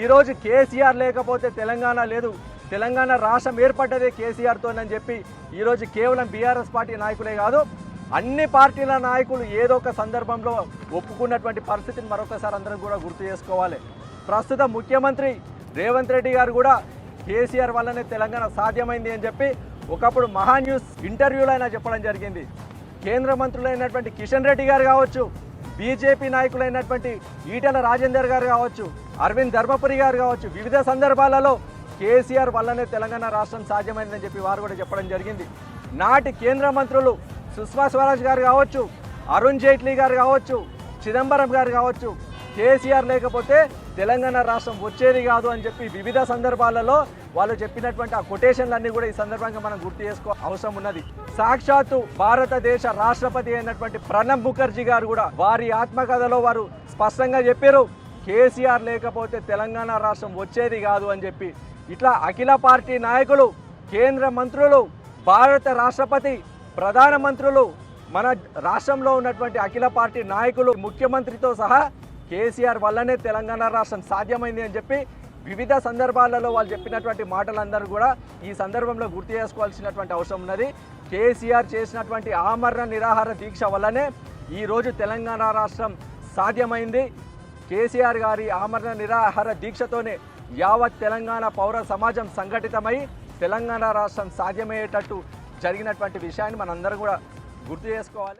ఈరోజు కేసీఆర్ లేకపోతే తెలంగాణ లేదు, తెలంగాణ రాష్ట్రం ఏర్పడ్డదే కేసీఆర్తోనని చెప్పి ఈరోజు కేవలం బీఆర్ఎస్ పార్టీ నాయకులే కాదు, అన్ని పార్టీల నాయకులు ఏదో ఒక సందర్భంలో ఒప్పుకున్నటువంటి పరిస్థితిని మరొకసారి అందరం కూడా గుర్తు చేసుకోవాలి. ప్రస్తుత ముఖ్యమంత్రి రేవంత్ రెడ్డి గారు కూడా కేసీఆర్ వల్లనే తెలంగాణ సాధ్యమైంది అని చెప్పి ఒకప్పుడు మహా న్యూస్ ఇంటర్వ్యూలో అయినా చెప్పడం జరిగింది. కేంద్ర మంత్రులైనటువంటి కిషన్ రెడ్డి గారు కావచ్చు, బీజేపీ నాయకులైనటువంటి ఈటెల రాజేందర్ గారు కావచ్చు, అరవింద్ ధర్మపురి గారు కావచ్చు, వివిధ సందర్భాలలో కేసీఆర్ వల్లనే తెలంగాణ రాష్ట్రం సాధ్యమైందని చెప్పి వారు కూడా చెప్పడం జరిగింది. నాటి కేంద్ర మంత్రులు సుష్మా స్వరాజ్ గారు కావచ్చు, అరుణ్ జైట్లీ గారు కావచ్చు, చిదంబరం గారు కావచ్చు, కేసీఆర్ లేకపోతే తెలంగాణ రాష్ట్రం వచ్చేది కాదు అని చెప్పి వివిధ సందర్భాలలో వాళ్ళు చెప్పినటువంటి ఆ కొటేషన్లన్నీ కూడా ఈ సందర్భంగా మనం గుర్తు చేసుకో అవసరం ఉన్నది. సాక్షాత్తు భారతదేశ రాష్ట్రపతి అయినటువంటి ప్రణబ్ ముఖర్జీ గారు కూడా వారి ఆత్మకథలో వారు స్పష్టంగా చెప్పారు, కేసీఆర్ లేకపోతే తెలంగాణ రాష్ట్రం వచ్చేది కాదు అని చెప్పి. ఇట్లా అఖిల పార్టీ నాయకులు, కేంద్ర మంత్రులు, భారత రాష్ట్రపతి, ప్రధానమంత్రులు, మన రాష్ట్రంలో ఉన్నటువంటి అఖిల పార్టీ నాయకులు, ముఖ్యమంత్రితో సహా కేసీఆర్ వల్లనే తెలంగాణ రాష్ట్రం సాధ్యమైంది అని చెప్పి వివిధ సందర్భాలలో వాళ్ళు చెప్పినటువంటి మాటలందరూ కూడా ఈ సందర్భంలో గుర్తు చేసుకోవాల్సినటువంటి అవసరం ఉన్నది. కేసీఆర్ చేసినటువంటి ఆమరణ నిరాహార దీక్ష వల్లనే ఈరోజు తెలంగాణ రాష్ట్రం సాధ్యమైంది. కేసీఆర్ గారి ఆమరణ నిరాహార దీక్షతోనే యావత్ తెలంగాణ పౌర సమాజం సంఘటితమై తెలంగాణ రాష్ట్రం సాధ్యమయ్యేటట్టు జరిగినటువంటి విషయాన్ని మనందరూ కూడా గుర్తు చేసుకోవాలి.